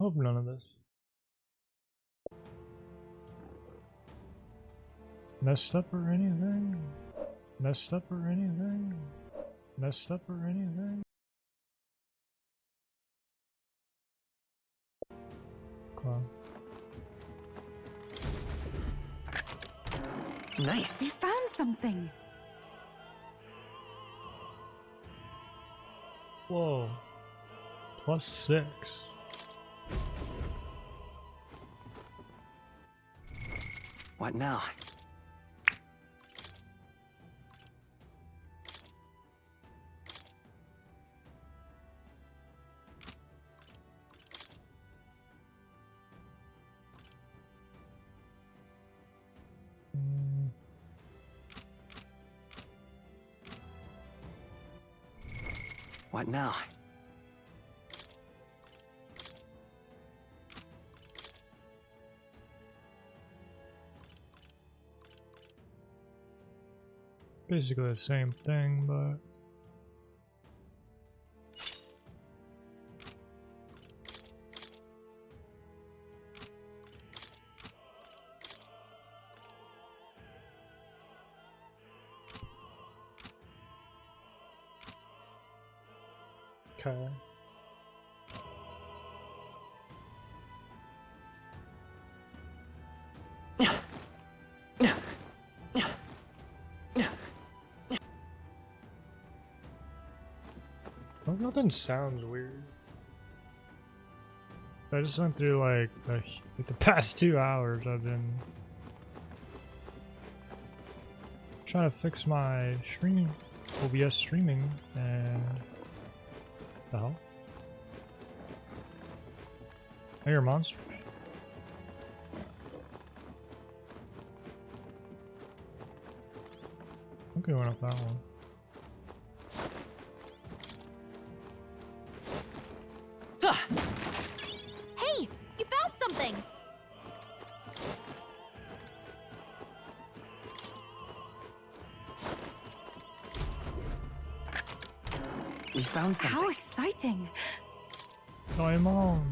Hope none of this messed up or anything. Messed up or anything. Messed up or anything. Cool. Nice. We found something. Whoa. +6. What now? What now? Basically the same thing, but okay. Well, nothing sounds weird. I just went through like the past 2 hours I've been trying to fix my streaming, OBS streaming, and the hell? I hear monsters. I'm going up that one. Hey, you found something. We found something. How exciting. Diamond.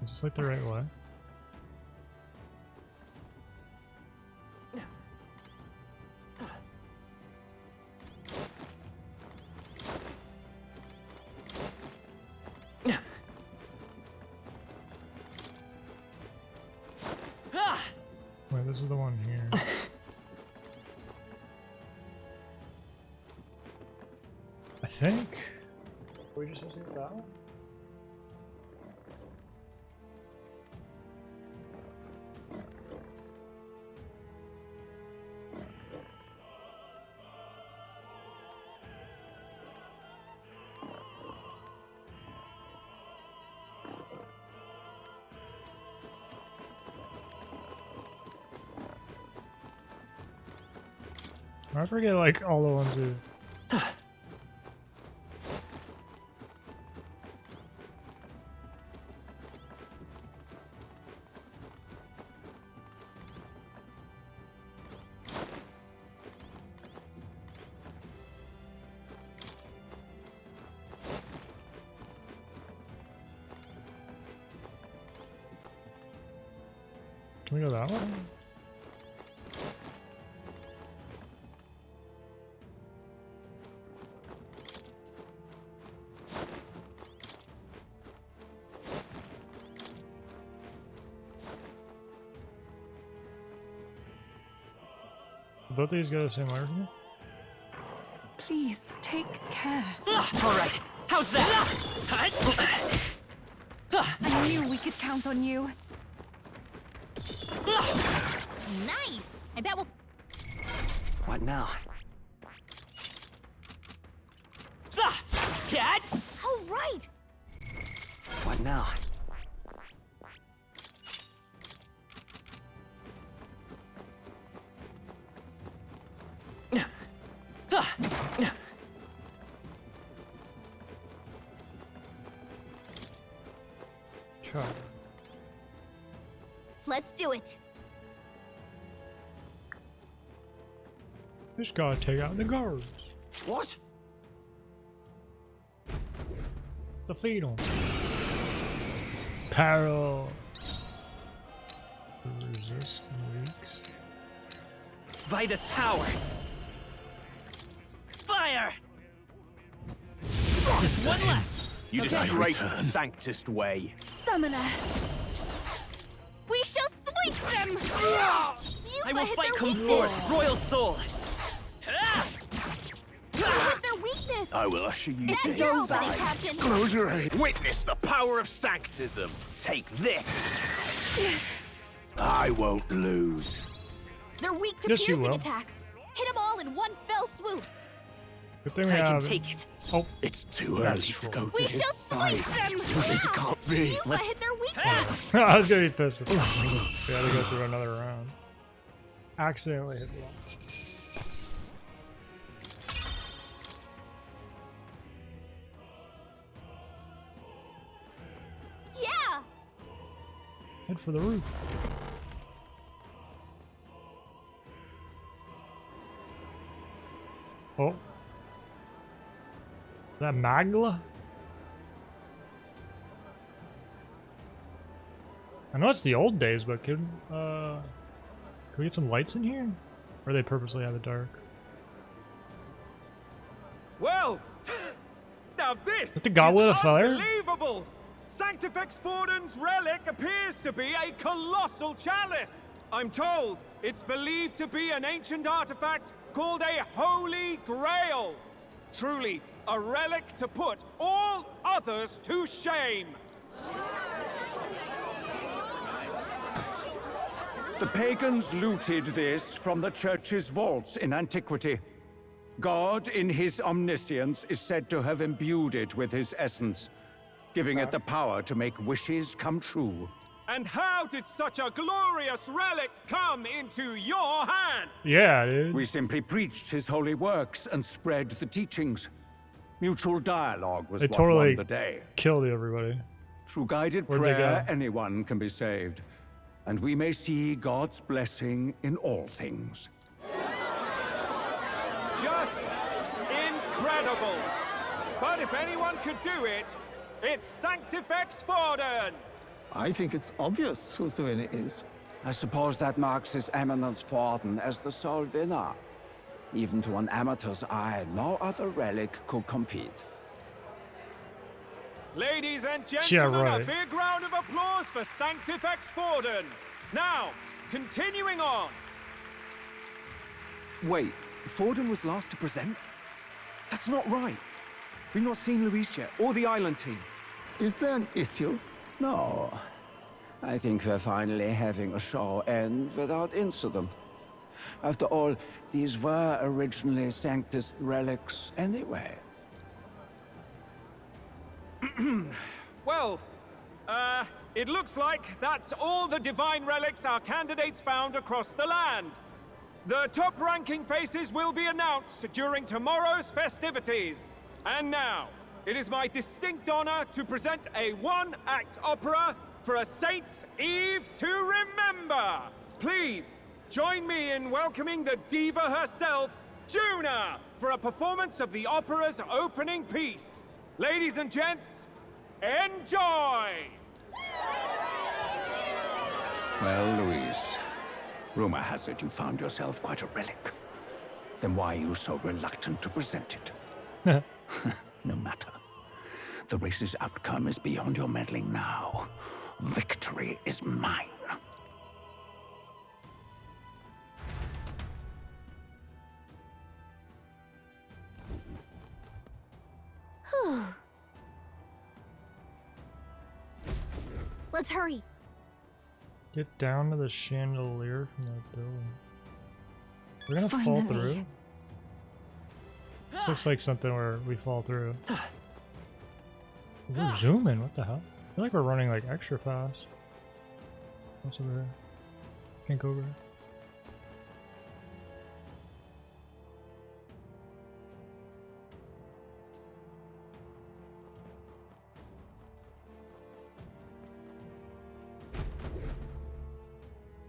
Is this like the right way? Wait, this is the one here. I think. We just using that one? I forget like all the ones who. Can we go that way? Both these go the same way for me? Please take care. All right. How's that? I knew we could count on you. Nice! I bet we'll... What now? Cat? Oh, right! What now? Okay. Let's do it. Just gotta take out the guards. What? Defeat them. Peril. Resist leaks. By this power. Fire! One left. You disgraced the sanctest way. Summoner. We shall sweep them. I will fight come forth, royal soul. Hit their weakness. I will usher you It's to your his opening, side. Captain. Close your eyes. Witness the power of sanctism. Take this. I won't lose. They're weak to Yes, you piercing will. attacks. Hit them all in one fell swoop. Good thing we I can have. take it. Oh, It's too That's early to true. go We to his shall side. sweep them. This can't be. Yuba hit their weakness. I was gonna be pissed. We gotta go through another round. Accidentally hit the wall. Yeah. Head for the roof. Oh. Is that Magla? I know it's the old days, but can we get some lights in here? Or they purposely have it dark? Well, now this With the goblet is of fire? unbelievable. Sanctifex Forden's relic appears to be a colossal chalice. I'm told it's believed to be an ancient artifact called a Holy Grail. Truly, a relic to put all others to shame. The pagans looted this from the church's vaults in antiquity. God, in his omniscience, is said to have imbued it with his essence, giving it the power to make wishes come true. And how did such a glorious relic come into your hand? Yeah, dude. We simply preached his holy works and spread the teachings. Mutual dialogue was They what totally won the day. killed everybody. Through guided Where'd they prayer, go? anyone can be saved. And we may see God's blessing in all things. Just incredible. But if anyone could do it, it's Sanctifex Forden. I think it's obvious who the winner is. I suppose that marks His Eminence Forden as the sole winner. Even to an amateur's eye, no other relic could compete. Ladies and Yeah, gentlemen, right. a big round of applause for Sanctifex Forden. Now, continuing on. Wait, Forden was last to present? That's not right. We've not seen Luis yet, or the island team. Is there an issue? No. I think we're finally having a show end without incident. After all, these were originally Sanctus relics anyway. Well, it looks like that's all the divine relics our candidates found across the land. The top-ranking faces will be announced during tomorrow's festivities. And now, it is my distinct honor to present a one-act opera for a Saints' Eve to remember. Please, join me in welcoming the diva herself, Juna, for a performance of the opera's opening piece. Ladies and gents, enjoy! Well, Luis, rumor has it you found yourself quite a relic. Then why are you so reluctant to present it? No matter. The race's outcome is beyond your meddling now. Victory is mine. Let's hurry. Get down to the chandelier from that building. We're gonna fall Finally. through. This looks like something where we fall through. We're zooming, what the hell? I feel like we're running like extra fast. What's over here? Can't go over here.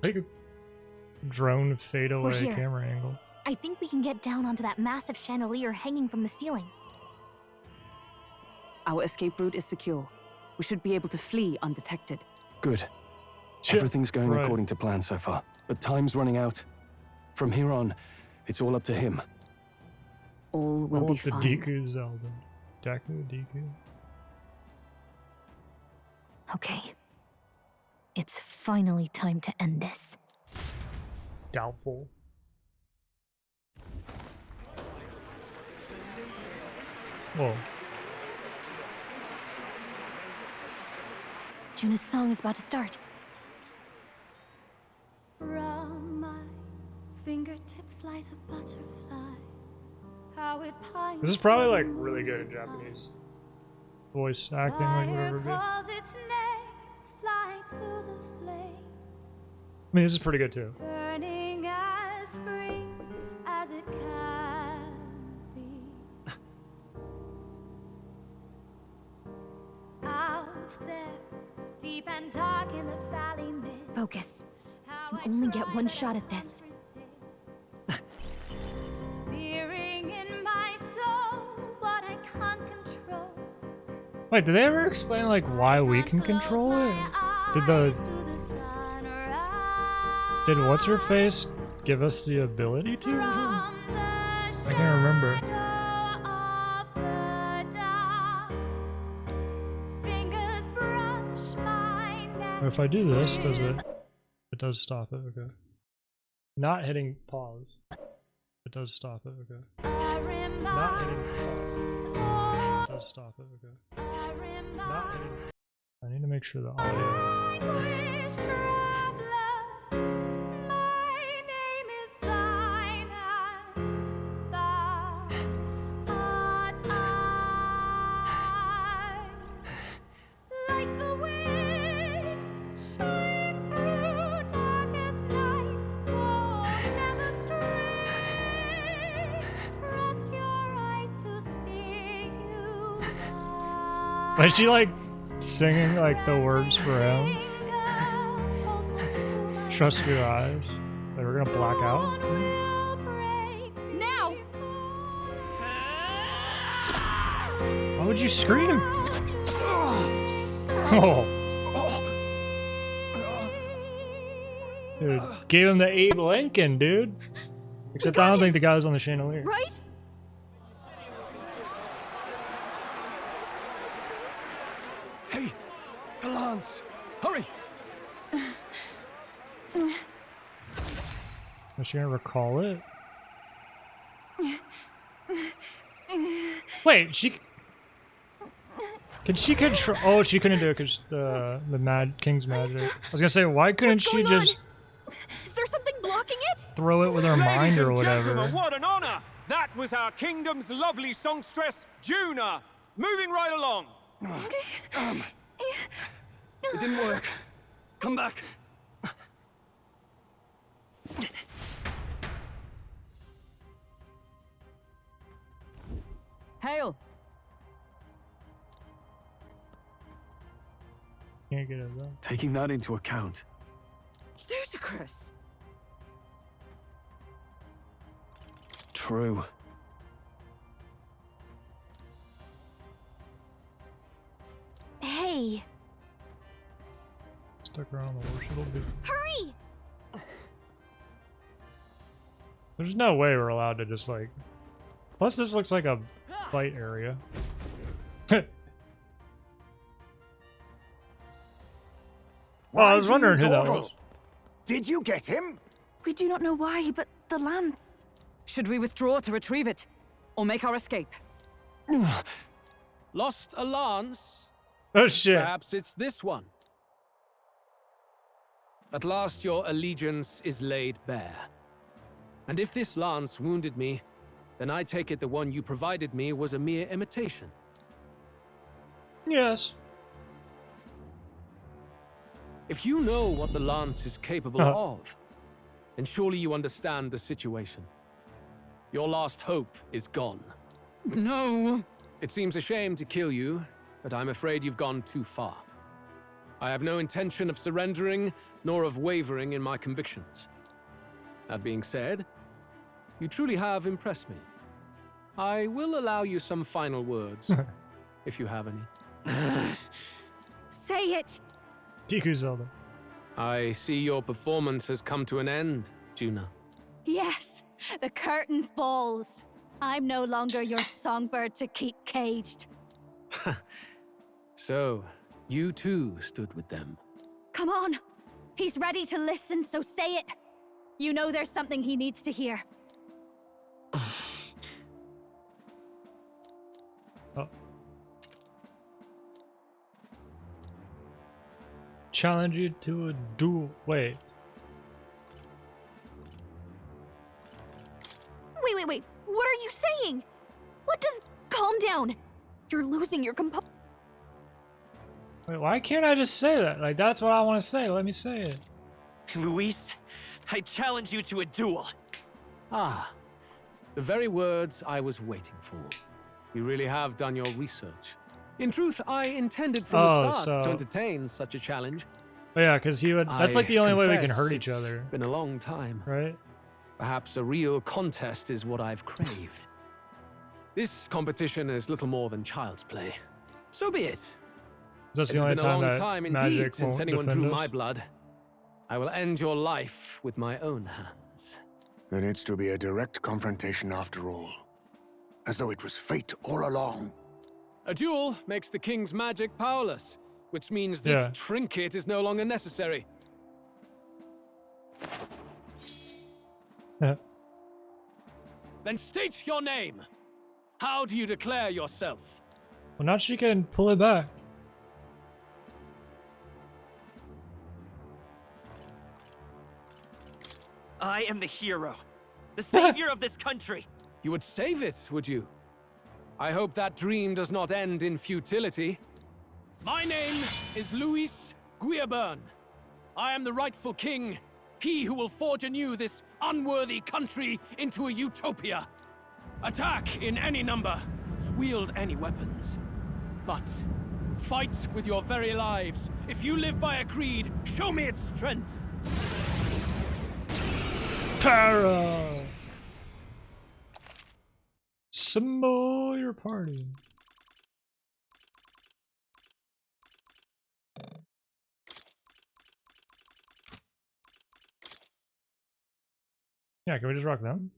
Like a drone fade away here. camera angle. I think we can get down onto that massive chandelier hanging from the ceiling. Our escape route is secure. We should be able to flee undetected. Good. Shit. Everything's going Right. according to plan so far, but time's running out. From here on, it's all up to him. All will be The fine. Deku Zelda. Deku, Deku. Okay. It's finally time to end this. Doubtful. Whoa. Juna's song is about to start. From my fingertip flies a butterfly. How it pines. This is probably like really good in Japanese. Voice acting, like whatever it be. I Its name, fly to the flame, mean, this is pretty good too. burning as free as it can be. Out there, deep and dark in the valley mist. Focus. How You only get one shot at this. Fearing in my soul what I can't control. Wait, did they ever explain like why we can control it? Did what's her face give us the ability to? Or something? I can't remember. If I do this, does it? It does stop it. Okay. Not hitting pause. It does stop it. Okay. Not hitting pause. It does stop it. Okay. Not hitting. I need to make sure the audio. Is she like singing like the words for him? Trust your eyes. That we're gonna black out? Now! Why would you scream? Oh. Dude, gave him the Abe Lincoln, dude. Except I don't think the guy was on the chandelier. Right? Hey, the lance! Hurry! Is she gonna recall it? Wait, she... Can she control... Oh, she couldn't do it because the King's magic. I was gonna say, why couldn't she just Is there something blocking it? throw it with her mind or whatever? Gentlemen, what an honor! That was our kingdom's lovely songstress, Juna. Moving right along. It didn't work. Come back. Hail! Can't get it though. Taking that into account, Ludicrous! true. Hey, Stuck around the worship will be. hurry! There's no way we're allowed to just like. Plus, this looks like a fight area. Oh, I was wondering who that was. Did you get him? We do not know why, but the lance. Should we withdraw to retrieve it? Or make our escape? Lost a lance? Oh shit. Perhaps it's this one. At last your allegiance is laid bare. And if this lance wounded me, then I take it the one you provided me was a mere imitation. Yes. If you know what the lance is capable of, then surely you understand the situation. Your last hope is gone. No! It seems a shame to kill you, but I'm afraid you've gone too far. I have no intention of surrendering, nor of wavering in my convictions. That being said, you truly have impressed me. I will allow you some final words, if you have any. Say it! Deku Zelda. I see your performance has come to an end, Juna. Yes, the curtain falls. I'm no longer your songbird to keep caged. So, you too stood with them. Come on. He's ready to listen, so say it. You know there's something he needs to hear. Oh. Challenge you to a duel. Wait. Wait. What are you saying? What does... Calm down. You're losing your composure. Wait, why can't I just say that? Like, that's what I want to say. Let me say it. Luis, I challenge you to a duel. Ah, the very words I was waiting for. You really have done your research. In truth, I intended from the start to entertain such a challenge. Oh, yeah, because he would. That's like the only way we can hurt each it's other. Been a long time, right? Perhaps a real contest is what I've craved. This competition is little more than child's play. So be it. That's It's the only been a long that time magic indeed since won't anyone defend drew us. my blood. I will end your life with my own hands. There needs to be a direct confrontation after all. As though it was fate all along. A duel makes the king's magic powerless, which means this trinket is no longer necessary. Then state your name. How do you declare yourself? Well, now she can pull it back. I am the hero, the savior of this country. You would save it, would you? I hope that dream does not end in futility. My name is Luis Guiaburn. I am the rightful king, he who will forge anew this unworthy country into a utopia. Attack in any number, wield any weapons. But fight with your very lives. If you live by a creed, show me its strength. Tara! Assemble your party. Yeah, can we just rock them?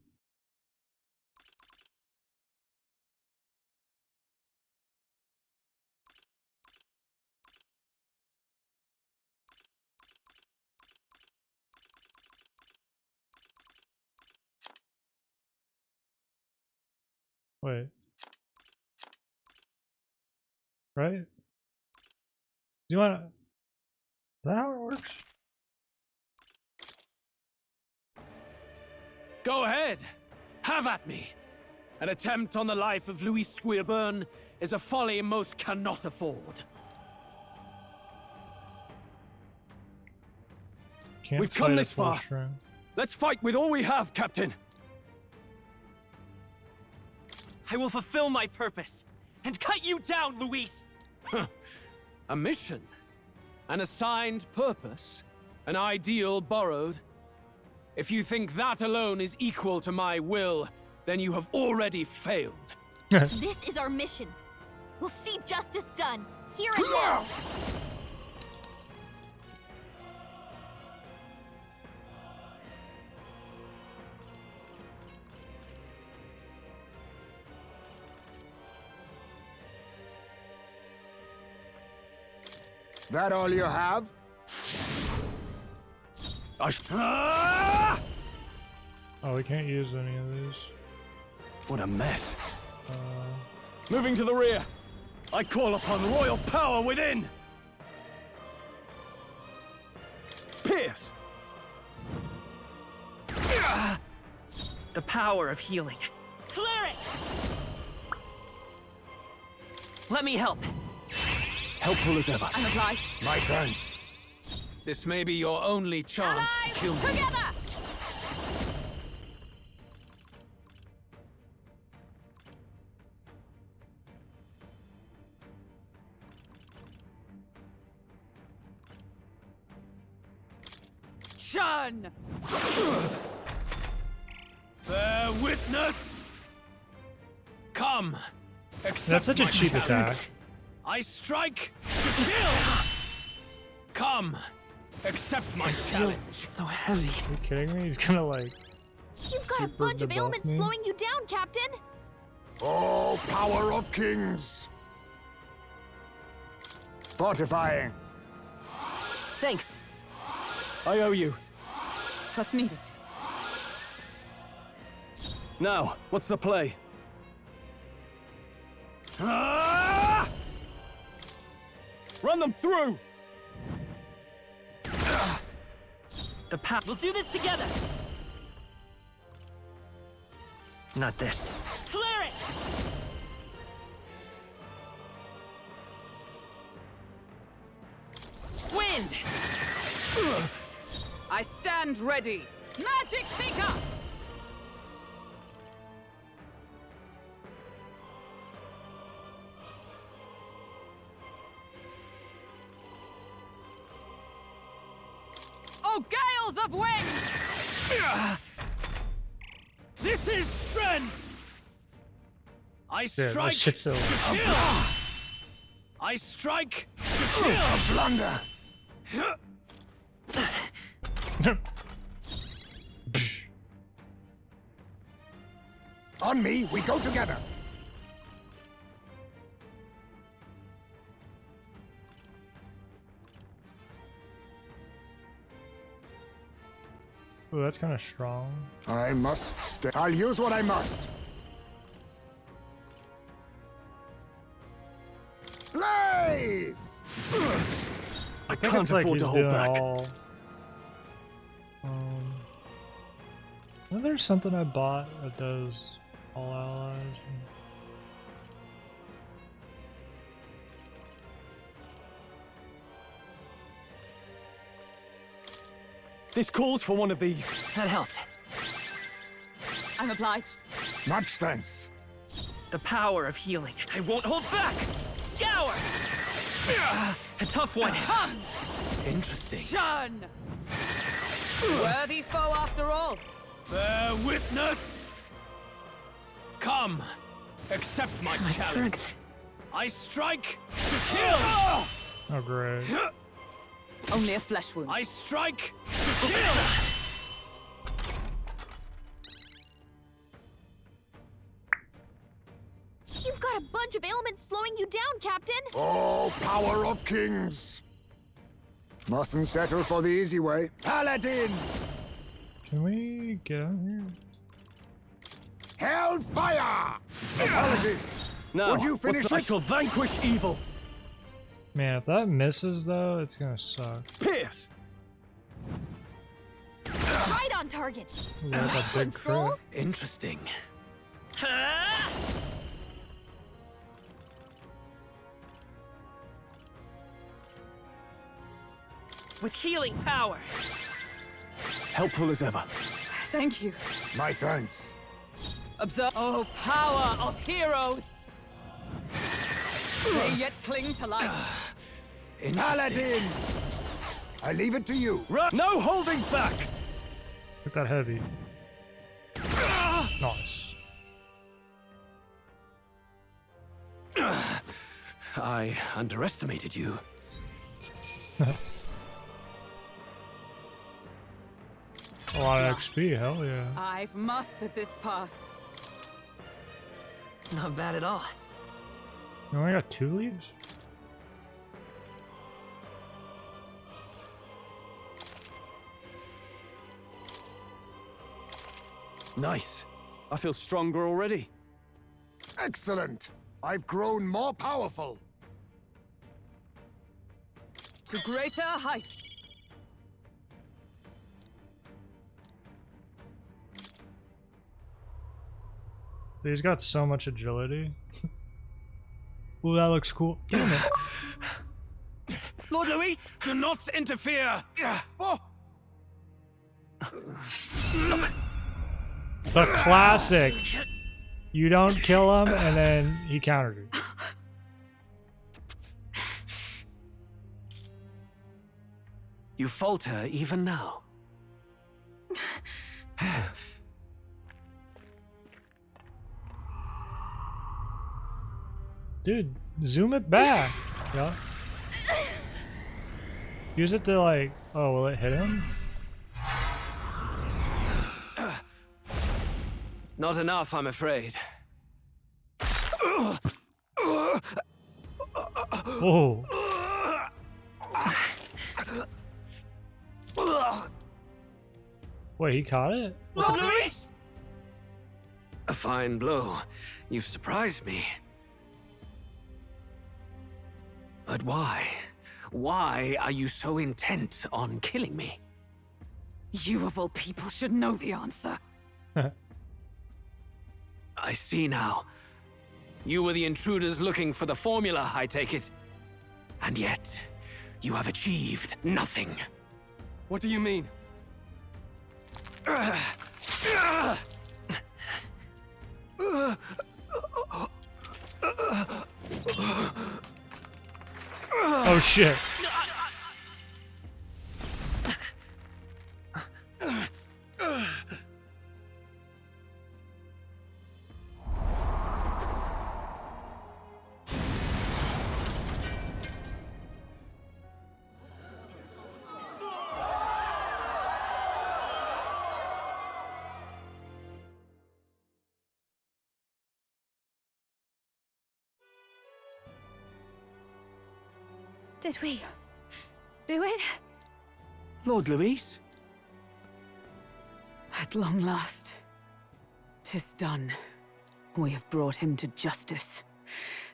Wait. Right? Do you wanna... Is that how it works? Go ahead. Have at me. An attempt on the life of Luis Guiaburn is a folly most cannot afford. Can't We've come fight this a full far. strength. Let's fight with all we have, Captain. I will fulfill my purpose and cut you down, Luis. A mission, an assigned purpose, an ideal borrowed. If you think that alone is equal to my will, then you have already failed. This is our mission. We'll see justice done, here and now. That all you have? Oh, we can't use any of these. What a mess. Moving to the rear. I call upon royal power within. Pierce. The power of healing. Clear it! Let me help. Helpful as ever. I'm obliged. My thanks. This may be your only chance to kill me. Together! Shun! Bear witness! Come! Accept That's such a my cheap challenge. attack. I strike to kill! Come! Accept my challenge. So heavy. Are you kidding me? He's gonna like. You've got a super bunch of debuff ailments me? slowing you down, Captain. Oh, power of kings! Fortifying. Thanks. I owe you. Trust needed. Now, what's the play? Ah! Run them through! The path. We'll do this together. Not this. Clear it! Wind! I stand ready. Magic Seeker! Oh, gales of wind! This is strength! I Yeah, strike that shit's so. to kill! I strike to kill! Blunder. On me, we go together. Ooh, that's kind of strong. I must stay. I'll use what I must. Blaze! I think can't it's like afford to he's hold doing back. all. Isn't there something I bought that does all allies? This calls for one of these. That helped. I'm obliged. Much thanks. The power of healing. I won't hold back! Scour! A tough one. Come! Interesting. Shun! Worthy foe after all. Bear witness! Come! Accept my challenge. Strength. I strike to kill! Oh, great. Only a flesh wound. I strike to kill! You've got a bunch of ailments slowing you down, Captain. Oh, power of kings! Mustn't settle for the easy way. Paladin! Can we get out here? Hellfire! Apologies. Now, Would you finish I this? shall vanquish evil. Man, if that misses though, it's gonna suck. Pierce! Right on target. Ooh, that's a big Excellent, Stroll. crit. Interesting. With healing power. Helpful as ever. Thank you. My thanks. Observe. Oh, power of heroes! They yet cling to life. Paladin! I leave it to you. No holding back! Look that heavy. Nice. I underestimated you. A lot of XP, hell yeah. I've mastered this path. Not bad at all. You only got 2 leaves? Nice. I feel stronger already. Excellent. I've grown more powerful. To greater heights. He's got so much agility. Ooh, that looks cool. Damn it. Lord Luis, do not interfere! Oh. The classic. You don't kill him, and then he countered you. You falter even now. Dude, zoom it back. Yeah. Use it to like, oh, will it hit him? Not enough, I'm afraid. Oh. Wait, he caught it? Lord Luis! A fine blow. You've surprised me. But why? Why are you so intent on killing me? You of all people should know the answer. I see now. You were the intruders looking for the formula, I take it. And yet, you have achieved nothing. What do you mean? Oh shit. Did we do it? Lord Luis? At long last, 'tis done. We have brought him to justice.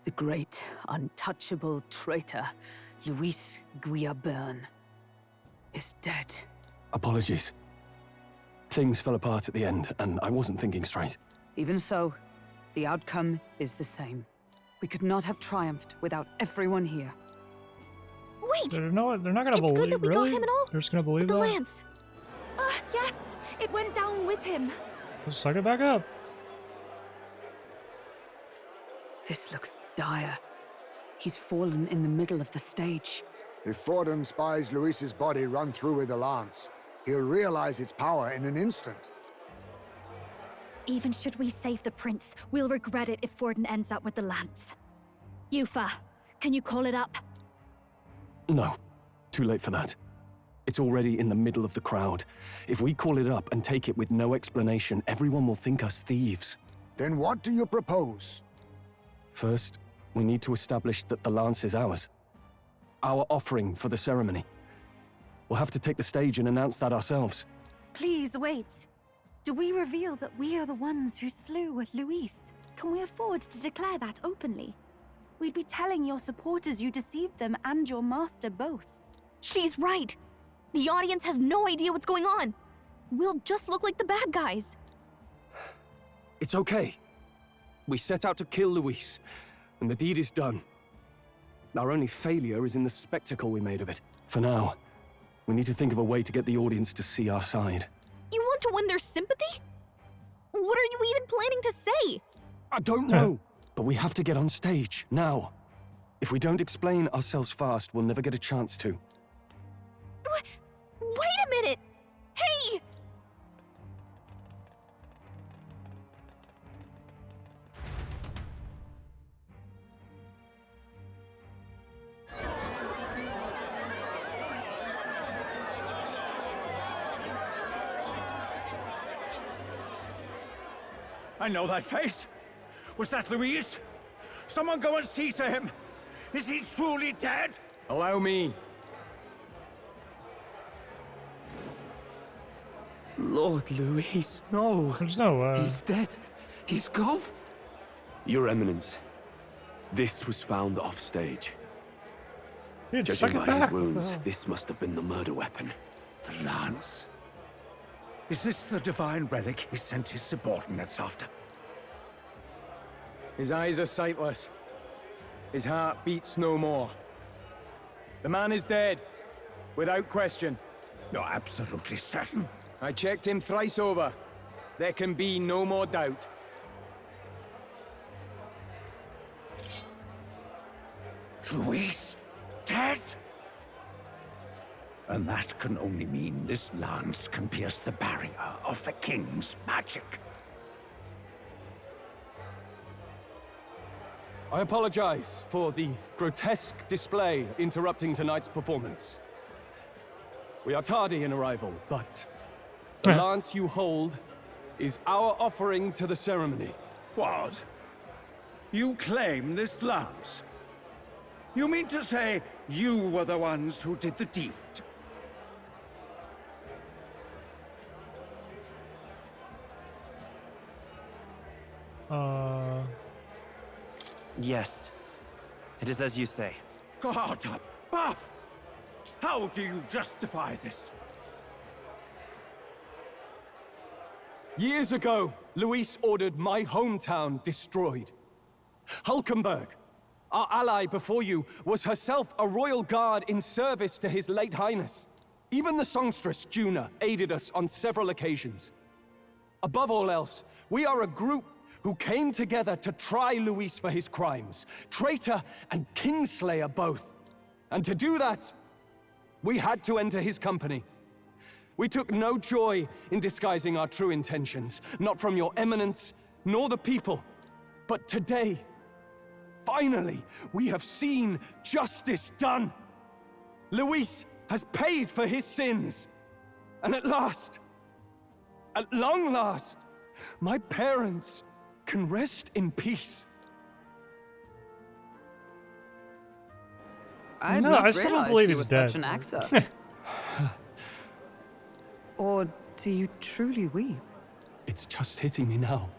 The great, untouchable traitor, Luis Guillaburn, is dead. Apologies. Things fell apart at the end, and I wasn't thinking straight. Even so, the outcome is the same. We could not have triumphed without everyone here. Wait! They're not gonna It's believe. good that we Really? got him and all. They're just gonna believe The that? lance. Yes, it went down with him. Just suck it back up. This looks dire. He's fallen in the middle of the stage. If Forden spies Luis's body run through with the lance, he'll realize its power in an instant. Even should we save the prince, we'll regret it if Forden ends up with the lance. Yufa, can you call it up? No, too late for that. It's already in the middle of the crowd. If we call it up and take it with no explanation, everyone will think us thieves. Then what do you propose? First, we need to establish that the lance is ours. Our offering for the ceremony. We'll have to take the stage and announce that ourselves. Please wait. Do we reveal that we are the ones who slew Luis? Can we afford to declare that openly? We'd be telling your supporters you deceived them and your master both. She's right. The audience has no idea what's going on. We'll just look like the bad guys. It's okay. We set out to kill Luis, and the deed is done. Our only failure is in the spectacle we made of it. For now, we need to think of a way to get the audience to see our side. You want to win their sympathy? What are you even planning to say? I don't know, but we have to get on stage, now. If we don't explain ourselves fast, we'll never get a chance to. Wait a minute! Hey! I know that face. Was that Luis? Someone go and see to him. Is he truly dead? Allow me. Lord Luis, no. There's no He's dead. He's gone. Your Eminence, this was found off stage. Dude, Judging suck it by his back. wounds, this must have been the murder weapon. The lance. Is this the divine relic he sent his subordinates after? His eyes are sightless. His heart beats no more. The man is dead, without question. You're absolutely certain? I checked him thrice over. There can be no more doubt. Luis? Dead? And that can only mean this lance can pierce the barrier of the king's magic. I apologize for the grotesque display interrupting tonight's performance. We are tardy in arrival, but the lance you hold is our offering to the ceremony. What? You claim this lance? You mean to say you were the ones who did the deed? Yes. It is as you say. God above! How do you justify this? Years ago, Luis ordered my hometown destroyed. Hulkenberg, our ally before you, was herself a royal guard in service to his late highness. Even the songstress, Juna, aided us on several occasions. Above all else, we are a group who came together to try Luis for his crimes, traitor and kingslayer both. And to do that, we had to enter his company. We took no joy in disguising our true intentions, not from your eminence, nor the people. But today, finally, we have seen justice done. Luis has paid for his sins. And at long last, my parents can rest in peace. I had not still don't realized believe he he's was dead. such an actor. Or do you truly weep? It's just hitting me now.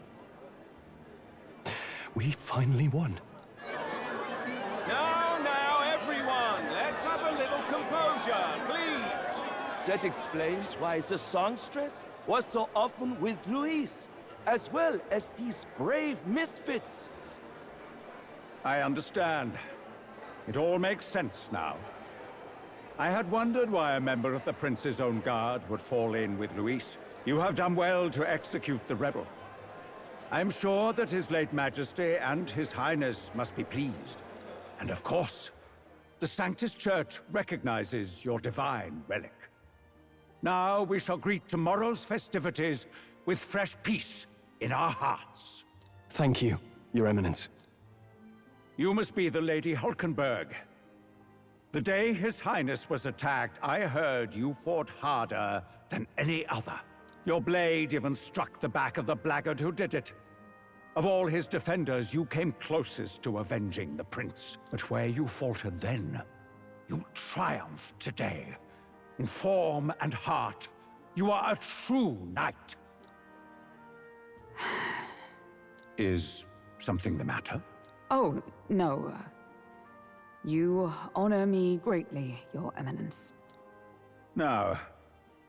We finally won. Now, everyone, let's have a little composure, please. That explains why the songstress was so often with Luis, as well as these brave misfits. I understand. It all makes sense now. I had wondered why a member of the Prince's own guard would fall in with Luis. You have done well to execute the rebel. I am sure that His late Majesty and His Highness must be pleased. And of course, the Sanctus Church recognizes your divine relic. Now we shall greet tomorrow's festivities with fresh peace in our hearts. Thank you, Your Eminence. You must be the Lady Hulkenberg. The day His Highness was attacked, I heard you fought harder than any other. Your blade even struck the back of the blackguard who did it. Of all his defenders, you came closest to avenging the prince. But where you faltered then, you triumphed today. In form and heart, you are a true knight. Is something the matter? Oh, no. You honor me greatly, Your Eminence. Now,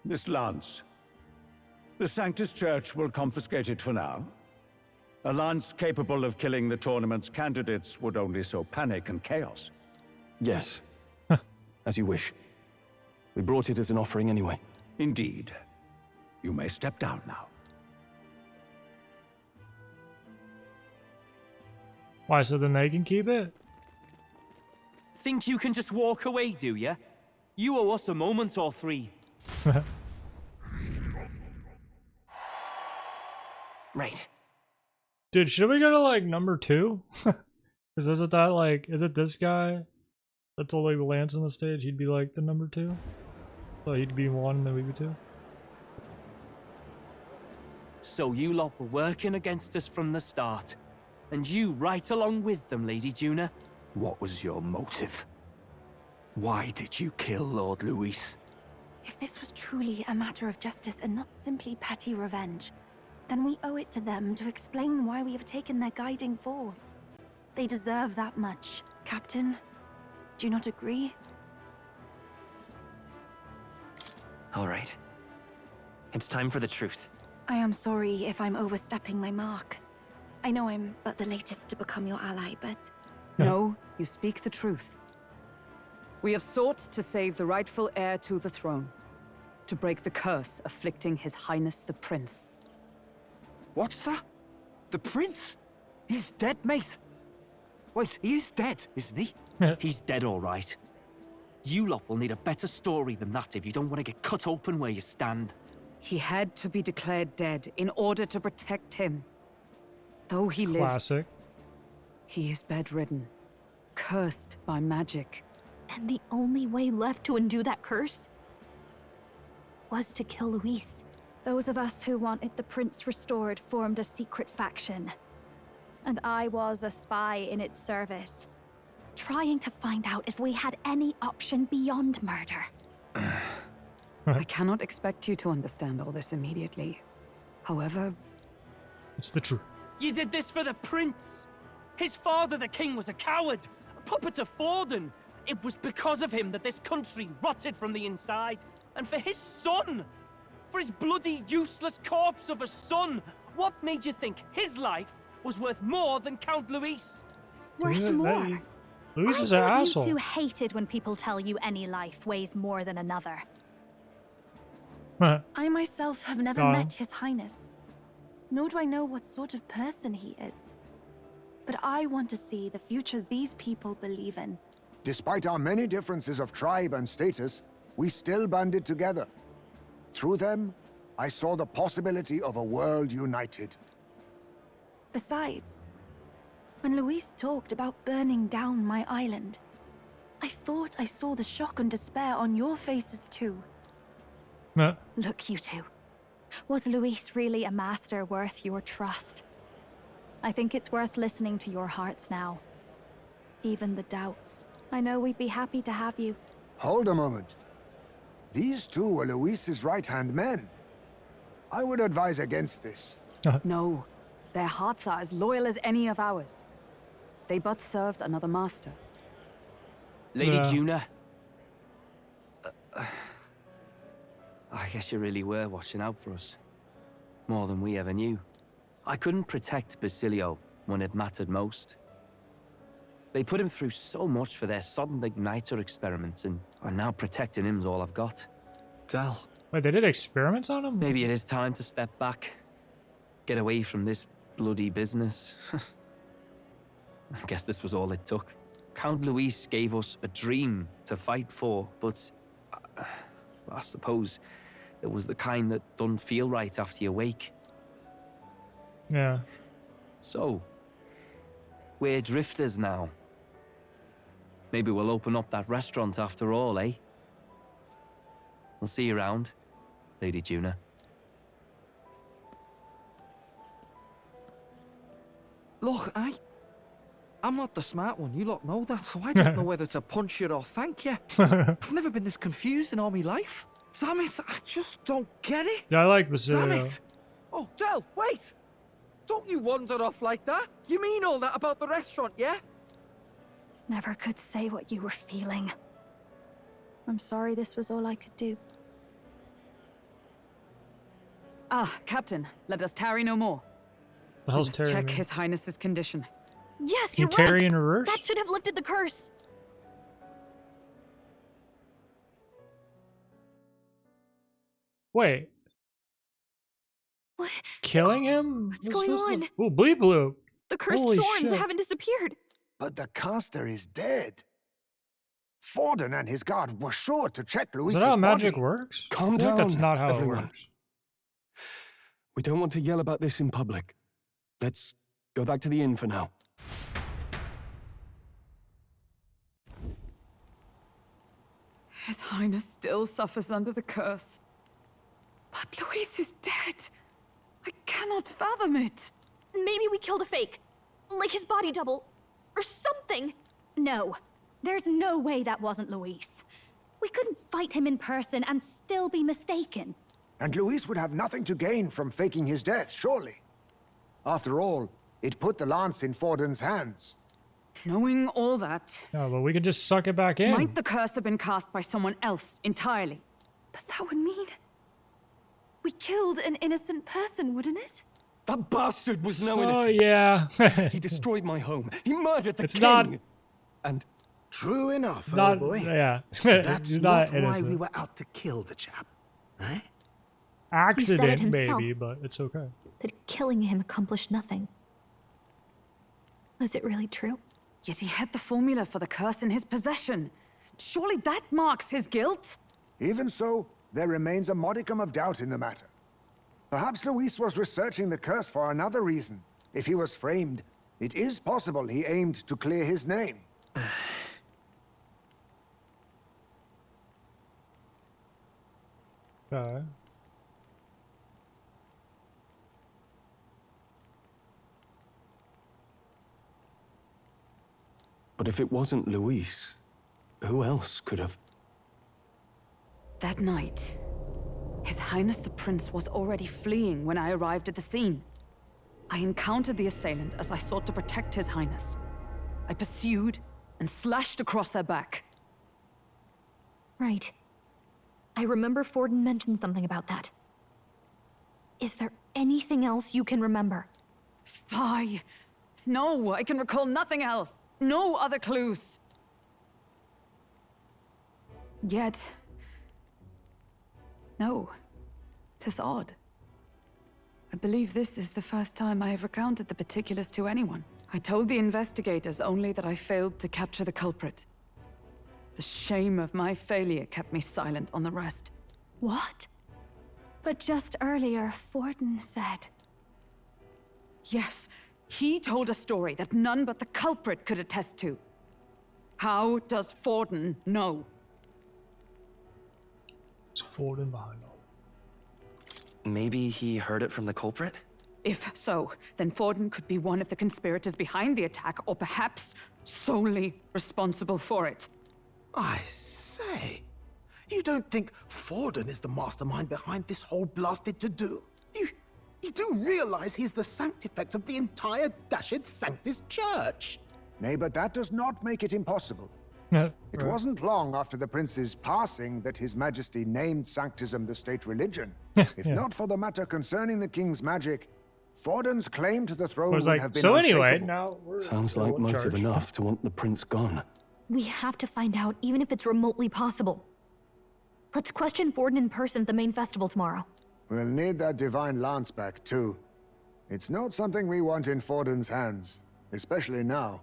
this lance. The Sanctus Church will confiscate it for now. A lance capable of killing the tournament's candidates would only sow panic and chaos. Yes. As you wish. We brought it as an offering anyway. Indeed. You may step down now. Why, so then they can keep it? Think you can just walk away, do ya? You owe us a moment or three. Right. Dude, should we go to like number 2? Because isn't that like, is it this guy that's all like Lance on the stage? He'd be like the number 2? So he'd be 1 and then we'd be 2? So you lot were working against us from the start. And you right along with them, Lady Juna. What was your motive? Why did you kill Lord Luis? If this was truly a matter of justice and not simply petty revenge, then we owe it to them to explain why we have taken their guiding force. They deserve that much. Captain, do you not agree? All right. It's time for the truth. I am sorry if I'm overstepping my mark. I know I'm but the latest to become your ally, but... No, you speak the truth. We have sought to save the rightful heir to the throne. To break the curse afflicting His Highness the Prince. What's that? The prince? He's dead, mate. Wait, he is dead, isn't he? He's dead, all right. You lot will need a better story than that if you don't want to get cut open where you stand. He had to be declared dead in order to protect him. Though he Classic. lives, he is bedridden, cursed by magic. And the only way left to undo that curse was to kill Luis. Those of us who wanted the prince restored formed a secret faction. And I was a spy in its service, trying to find out if we had any option beyond murder. I cannot expect you to understand all this immediately. However, it's the truth. You did this for the prince. His father, the king, was a coward, a puppet of Forden. It was because of him that this country rotted from the inside. And for his son, for his bloody, useless corpse of a son, what made you think his life was worth more than Count Luis? Worth more? Luis is I an thought asshole. you two hated when people tell you any life weighs more than another. I myself have never met His Highness, nor do I know what sort of person he is. But I want to see the future these people believe in. Despite our many differences of tribe and status, we still banded together. Through them, I saw the possibility of a world united. Besides, when Luis talked about burning down my island, I thought I saw the shock and despair on your faces too. Look, you two. Was Luis really a master worth your trust? I think it's worth listening to your hearts now. Even the doubts. I know we'd be happy to have you. Hold a moment. These two were Luis's right-hand men. I would advise against this. no. Their hearts are as loyal as any of ours. They but served another master. Lady Juna. I guess you really were watching out for us. More than we ever knew. I couldn't protect Basilio when it mattered most. They put him through so much for their sudden igniter experiments, and now protecting him's all I've got. Del. Wait, they did experiments on him? Maybe it is time to step back. Get away from this bloody business. I guess this was all it took. Count Luis gave us a dream to fight for, but I suppose it was the kind that don't feel right after you wake. Yeah. So, we're drifters now. Maybe we'll open up that restaurant after all, eh? I'll see you around, Lady Juna. Look, I'm not the smart one, you lot know that, so I don't know whether to punch you or thank you. I've never been this confused in all my life. Damn it, I just don't get it. Yeah, I like Basilio. Damn it! Oh, Del, wait! Don't you wander off like that? You mean all that about the restaurant, yeah? Never could say what you were feeling. I'm sorry this was all I could do. Ah, Captain, let us tarry no more. The hell's Let's tarrying check mean? His Highness's condition. Yes, You you're tarry right. in reverse? That should have lifted the curse. Wait. What? Killing him? What's going on? Oh, bleep bloop. The cursed Holy thorns shit. haven't disappeared. But the caster is dead. Forden and his guard were sure to check Is Luis's that how body. magic works? Calm I feel down, like that's not how everyone. it works. We don't want to yell about this in public. Let's go back to the inn for now. His Highness still suffers under the curse. But Luis is dead. I cannot fathom it. Maybe we killed a fake. Like his body double. Or something. No. There's no way that wasn't Luis. We couldn't fight him in person and still be mistaken. And Luis would have nothing to gain from faking his death, surely. After all, it put the lance in Forden's hands. Knowing all that, No, but we could just suck it back in. might the curse have been cast by someone else entirely? But that would mean we killed an innocent person, wouldn't it? That bastard was no So, innocent. yeah. He destroyed my home. He murdered the It's king. not- And True enough, Not, old boy. yeah. That's He's not, not why innocent. we were out to kill the chap, eh? Accident, himself. maybe, but it's okay. That killing him accomplished nothing. Was it really true? Yet he had the formula for the curse in his possession. Surely that marks his guilt? Even so, there remains a modicum of doubt in the matter. Perhaps Luis was researching the curse for another reason. If he was framed, it is possible he aimed to clear his name. Okay. But if it wasn't Luis, who else could have? That night, His Highness the Prince was already fleeing when I arrived at the scene. I encountered the assailant as I sought to protect His Highness. I pursued and slashed across their back. Right. I remember Forden mentioned something about that. Is there anything else you can remember? Fie! No, I can recall nothing else. No other clues. Yet... no. 'Tis odd. I believe this is the first time I have recounted the particulars to anyone. I told the investigators only that I failed to capture the culprit. The shame of my failure kept me silent on the rest. What? But just earlier, Forden said... Yes, he told a story that none but the culprit could attest to. How does Forden know? It's Forden behind all. Maybe he heard it from the culprit? If so, then Forden could be one of the conspirators behind the attack, or perhaps solely responsible for it. I say, you don't think Forden is the mastermind behind this whole blasted to-do? You do realize he's the sanctifex of the entire dashed Sanctus Church? Nay, but that does not make it impossible. It wasn't long after the prince's passing that His Majesty named Sanctism the state religion. If not for the matter concerning the king's magic, Forden's claim to the throne would have been so unshakable. anyway, now we're Sounds like motive enough to want the prince gone. We have to find out, even if it's remotely possible. Let's question Forden in person at the main festival tomorrow. We'll need that divine lance back, too. It's not something we want in Forden's hands, especially now.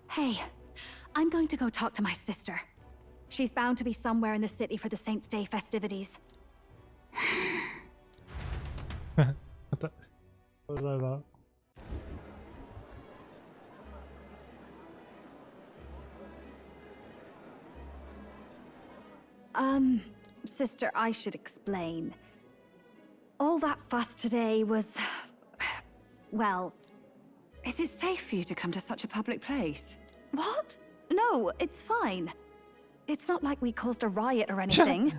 Hey, I'm going to go talk to my sister. She's bound to be somewhere in the city for the Saints' Day festivities. What was that about? Sister, I should explain. All that fuss today was... well... Is it safe for you to come to such a public place? What? No, it's fine. It's not like we caused a riot or anything.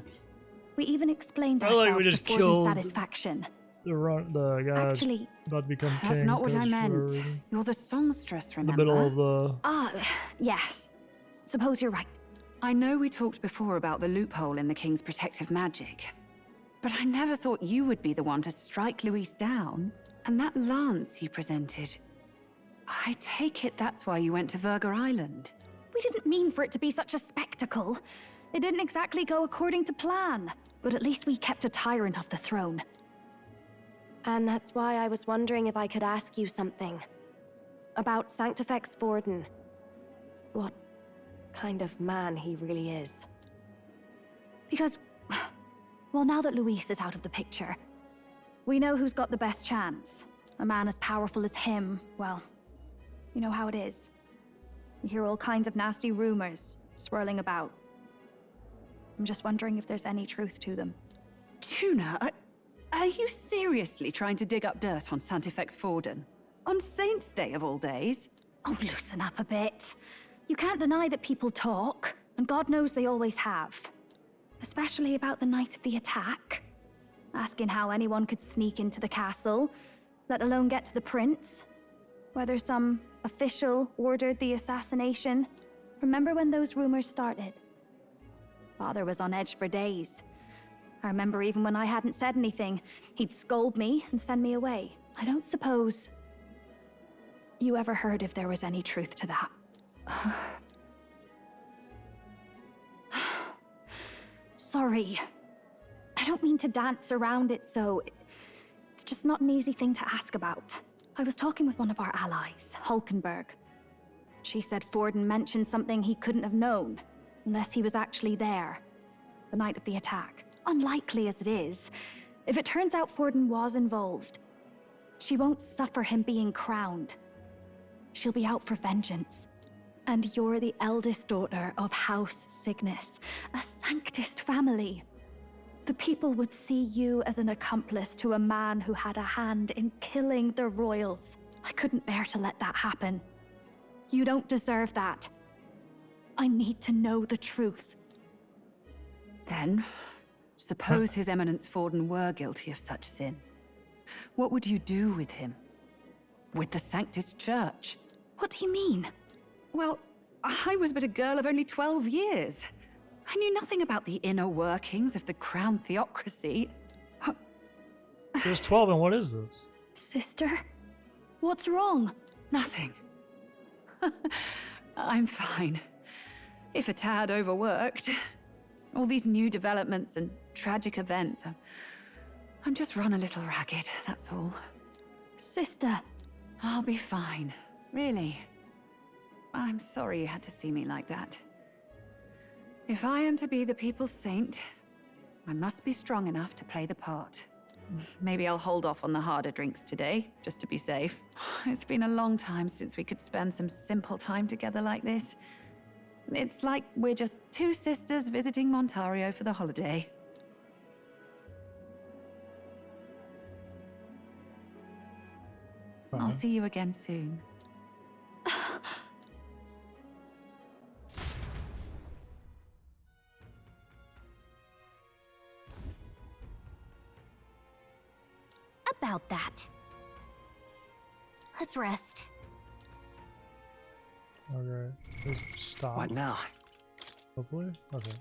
We even explained ourselves to Forden's satisfaction. The guy Actually, about to become king. That's not what I because meant. we're You're the songstress, in the remember? middle of the... yes. Suppose you're right. I know we talked before about the loophole in the king's protective magic, but I never thought you would be the one to strike Luis down. And that lance you presented, I take it that's why you went to Verger Island. We didn't mean for it to be such a spectacle. It didn't exactly go according to plan, but at least we kept a tyrant off the throne. And that's why I was wondering if I could ask you something. About Sanctifex Forden. What kind of man he really is. Because, well, now that Luis is out of the picture, we know who's got the best chance. A man as powerful as him, well, you know how it is. You hear all kinds of nasty rumors swirling about. I'm just wondering if there's any truth to them. Tuna, are you seriously trying to dig up dirt on Sanctifex Forden? On Saints' Day of all days? Oh, loosen up a bit. You can't deny that people talk, and God knows they always have. Especially about the night of the attack. Asking how anyone could sneak into the castle, let alone get to the prince. Whether some official ordered the assassination. Remember when those rumors started? Father was on edge for days. I remember even when I hadn't said anything, he'd scold me and send me away. I don't suppose you ever heard if there was any truth to that. Sorry. I don't mean to dance around it so... It's just not an easy thing to ask about. I was talking with one of our allies, Hulkenberg. She said Forden mentioned something he couldn't have known, unless he was actually there, the night of the attack. Unlikely as it is, if it turns out Forden was involved, she won't suffer him being crowned. She'll be out for vengeance. And you're the eldest daughter of House Cygnus, a Sanctist family. The people would see you as an accomplice to a man who had a hand in killing the royals. I couldn't bear to let that happen. You don't deserve that. I need to know the truth. Then, suppose His Eminence Forden were guilty of such sin. What would you do with him? With the Sanctist Church? What do you mean? Well, I was but a girl of only 12 years. I knew nothing about the inner workings of the crown theocracy. She was 12, and what is this? Sister? What's wrong? Nothing. I'm fine. If a tad overworked. All these new developments and tragic events. I'm just run a little ragged, that's all. Sister. I'll be fine. Really. I'm sorry you had to see me like that. If I am to be the people's saint, I must be strong enough to play the part. Maybe I'll hold off on the harder drinks today, just to be safe. It's been a long time since we could spend some simple time together like this. It's like we're just two sisters visiting Montario for the holiday. I'll see you again soon. About that. Let's rest. Okay, just stop. What now? Hopefully? Okay.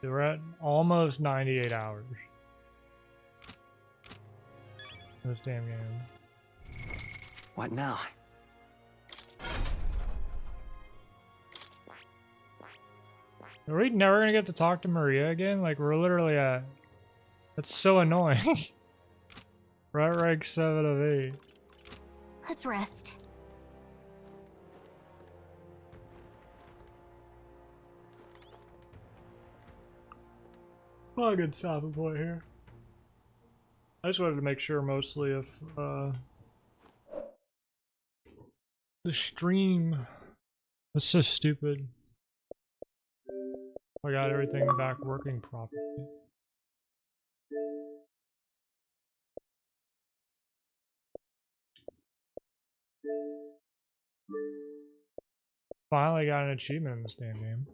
We're at almost 98 hours. In this damn game. What now? Are we never gonna get to talk to Maria again? Like, we're literally at... That's so annoying. We're at rank 7 of 8. Let's rest. Well, a good stopping point here. I just wanted to make sure mostly if the stream is so stupid. I got everything back working properly. Finally got an achievement in this damn game.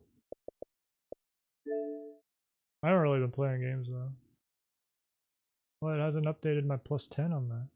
I haven't really been playing games though. Well, it hasn't updated my +10 on that.